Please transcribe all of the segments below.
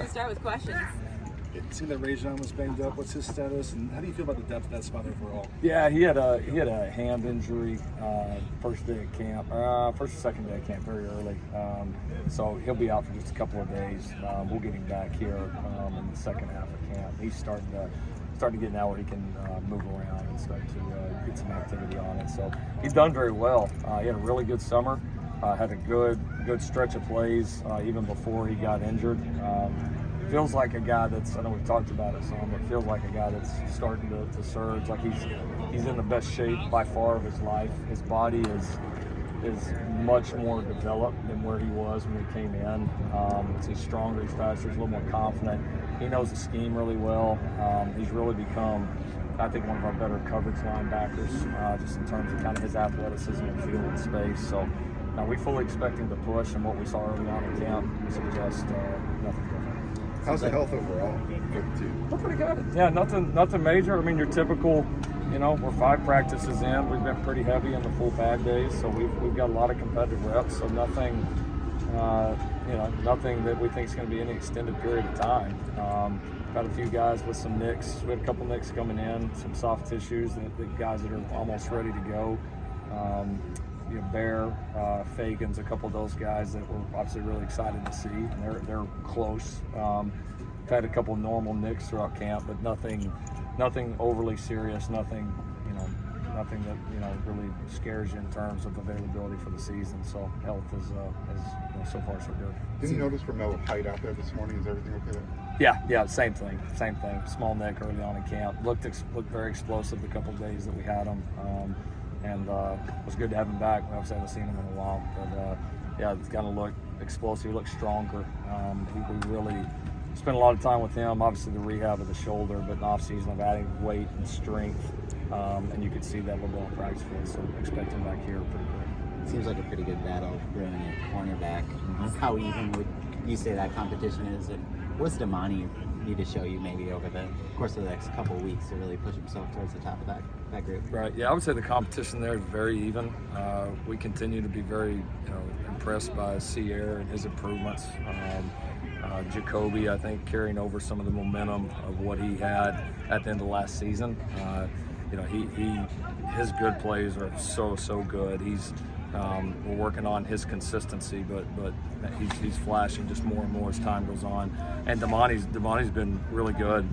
should start with questions. It seemed that Rajon was banged up. What's his status, and how do you feel about the depth of that spot overall? Yeah, he had a hand injury first day of camp, first or second day of camp, very early. So he'll be out for just a couple of days. We'll get him back here in the second half of camp. He's starting to get now where he can move around and start to get some activity on it. So he's done very well. He had a really good summer. Had a good stretch of plays even before he got injured. Feels like a guy that's, I know we've talked about it some, but feels like a guy that's starting to surge. Like he's in the best shape by far of his life. His body is much more developed than where he was when he came in. He's stronger, he's faster, he's a little more confident. He knows the scheme really well. He's really become, I think, one of our better coverage linebackers, just in terms of kind of his athleticism and field and space. So we fully expect him to push, and what we saw early on in camp suggests nothing different. How's the health overall for the team? We're pretty good. Yeah, nothing major. I mean, your typical, we're 5 practices in. We've been pretty heavy in the full pad days, so we've got a lot of competitive reps. So nothing, nothing that we think is going to be any extended period of time. Got a few guys with some nicks. We had a couple nicks coming in, some soft tissues. The guys that are almost ready to go. Bear, Fagan's, a couple of those guys that we're obviously really excited to see. And they're close. We've had a couple of normal nicks throughout camp, but nothing overly serious. Nothing that really scares you in terms of availability for the season. So health is so far so good. Didn't you notice Romello height out there this morning? Is everything okay there? Yeah, same thing. Small neck early on in camp. Looked very explosive the couple of days that we had him. And it was good to have him back. We obviously haven't seen him in a while, but it's going to look explosive. He looks stronger. We really spent a lot of time with him. Obviously, the rehab of the shoulder, but in off-season of adding weight and strength, and you could see that a little bit on practice field. So expect him back here pretty quick. Seems like a pretty good battle brewing at cornerback. How even would you say that competition is, and what's Damani need to show you maybe over the course of the next couple of weeks to really push himself towards the top of that group? Right. Yeah, I would say the competition there is very even. We continue to be very impressed by Sierra and his improvements. Jacoby, I think, carrying over some of the momentum of what he had at the end of last season. His good plays are so good. We're working on his consistency, but he's flashing just more and more as time goes on. And Damani's been really good.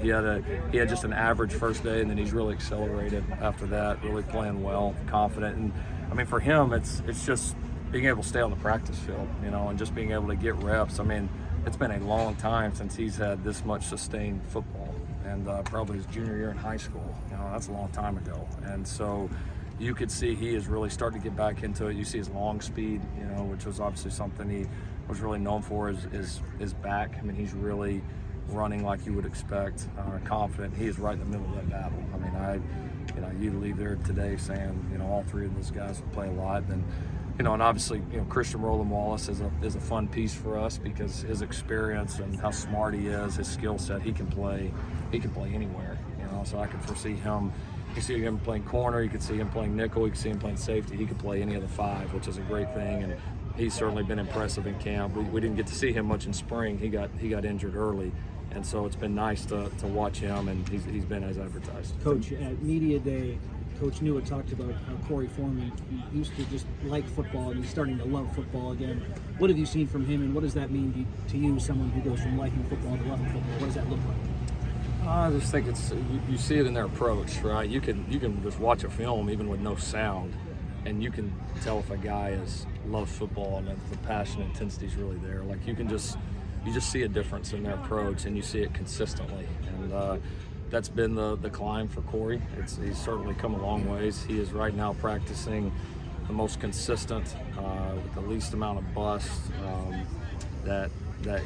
He had just an average first day, and then he's really accelerated after that. Really playing well, confident, and I mean for him, it's just being able to stay on the practice field, and just being able to get reps. I mean, it's been a long time since he's had this much sustained football, and probably his junior year in high school. That's a long time ago, and so you could see he is really starting to get back into it. You see his long speed, which was obviously something he was really known for, is back. I mean, he's really running like you would expect, confident. He is right in the middle of that battle. I mean, you leave there today saying, all 3 of those guys will play a lot. And obviously, Christian Roland Wallace is a fun piece for us because his experience and how smart he is, his skill set, he can play anywhere. So I can foresee him. You can see him playing corner, you can see him playing nickel, you can see him playing safety. He could play any of the 5, which is a great thing, and he's certainly been impressive in camp. We didn't get to see him much in spring. He got injured early, and so it's been nice to watch him, and he's been as advertised. Coach, at Media Day, Coach Newell talked about how Corey Foreman used to just like football, and he's starting to love football again. What have you seen from him, and what does that mean to you, someone who goes from liking football to loving football? What does that look like? I just think you see it in their approach, right? You can just watch a film even with no sound, and you can tell if a guy loves football and the passion and intensity is really there. Like you just see a difference in their approach, and you see it consistently. And that's been the climb for Corey. He's certainly come a long ways. He is right now practicing the most consistent, with the least amount of bust that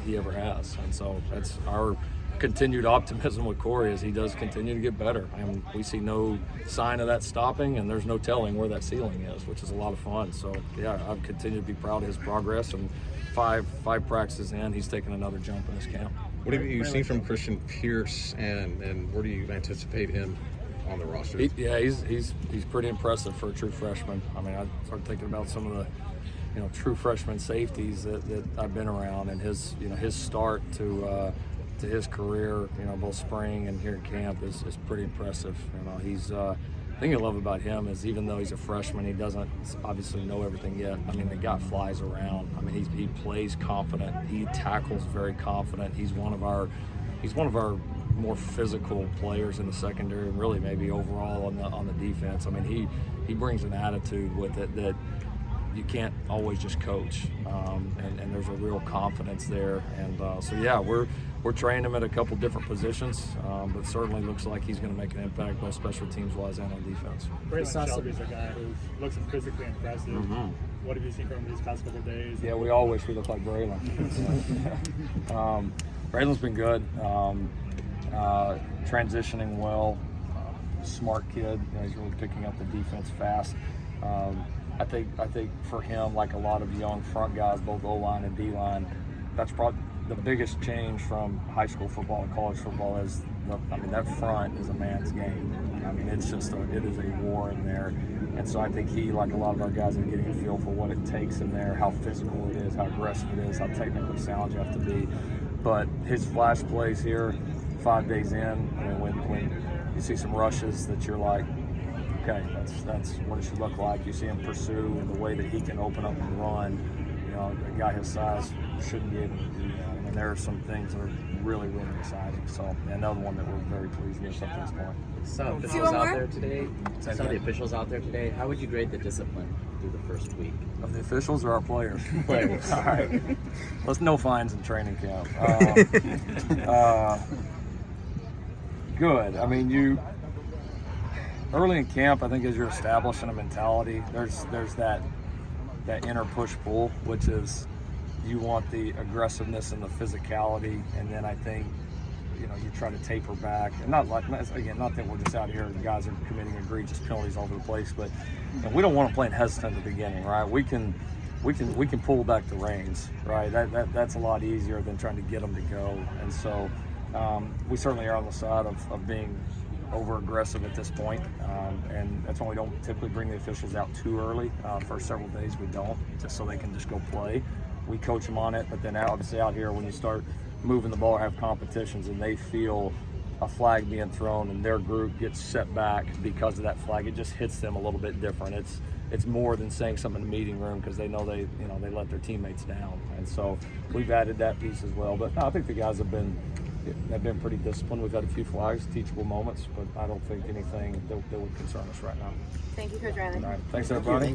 he ever has, and so that's our continued optimism with Corey as he does continue to get better. And we see no sign of that stopping, and there's no telling where that ceiling is, which is a lot of fun. So yeah, I've continued to be proud of his progress, and five practices in, he's taken another jump in this camp. What have you seen from Christian Pierce, and where do you anticipate him on the roster? He's pretty impressive for a true freshman. I mean, I started thinking about some of true freshman safeties that I've been around, and his start to his career, both spring and here in camp is pretty impressive. He's the thing I love about him is even though he's a freshman, he doesn't obviously know everything yet. I mean, the guy flies around. I mean, he plays confident. He tackles very confident. He's one of our more physical players in the secondary, and really maybe overall on the defense. I mean, he brings an attitude with it that you can't always just coach, and there's a real confidence there. And so yeah, we're training him at a couple different positions, but certainly looks like he's going to make an impact both special teams wise and on defense. Braylon Shelby's a guy who looks physically impressive. Mm-hmm. What have you seen from him these past couple of days? Yeah, we all wish we looked like Braylon. Braylon's been good, transitioning well, smart kid. He's really picking up the defense fast. I think for him, like a lot of young front guys, both O-line and D-line, that's probably the biggest change from high school football and college football is, that front is a man's game. I mean, it is a war in there. And so I think he, like a lot of our guys, are getting a feel for what it takes in there, how physical it is, how aggressive it is, how technically sound you have to be. But his flash plays here 5 days in, I mean, when you see some rushes that you're like, okay, that's what it should look like. You see him pursue and the way that he can open up and run. A guy his size shouldn't be able to do that. I mean, there are some things that are really, really exciting. So another one that we're very pleased with up to this point. Some officials out there today. Some of the officials out there today. How would you grade the discipline through the first week? Of the officials or our players? Players. All right. Let's no fines in training camp. Good. I mean, early in camp, I think as you're establishing a mentality, there's that inner push-pull, which is you want the aggressiveness and the physicality, and then I think you try to taper back, and not that we're just out here and guys are committing egregious penalties all over the place, but we don't want to play hesitant at the beginning, right? We can pull back the reins, right? That's a lot easier than trying to get them to go, and so we certainly are on the side of being over aggressive at this point, and that's why we don't typically bring the officials out too early. First several days we don't, just so they can just go play. We coach them on it, but then obviously out here when you start moving the ball or have competitions and they feel a flag being thrown and their group gets set back because of that flag, it just hits them a little bit different. It's more than saying something in the meeting room because they know they let their teammates down, and so we've added that piece as well. But no, I think the guys have been pretty disciplined. We've had a few flags, teachable moments, but I don't think anything that would concern us right now. Thank you, Coach Riley. All right. Thanks, everybody.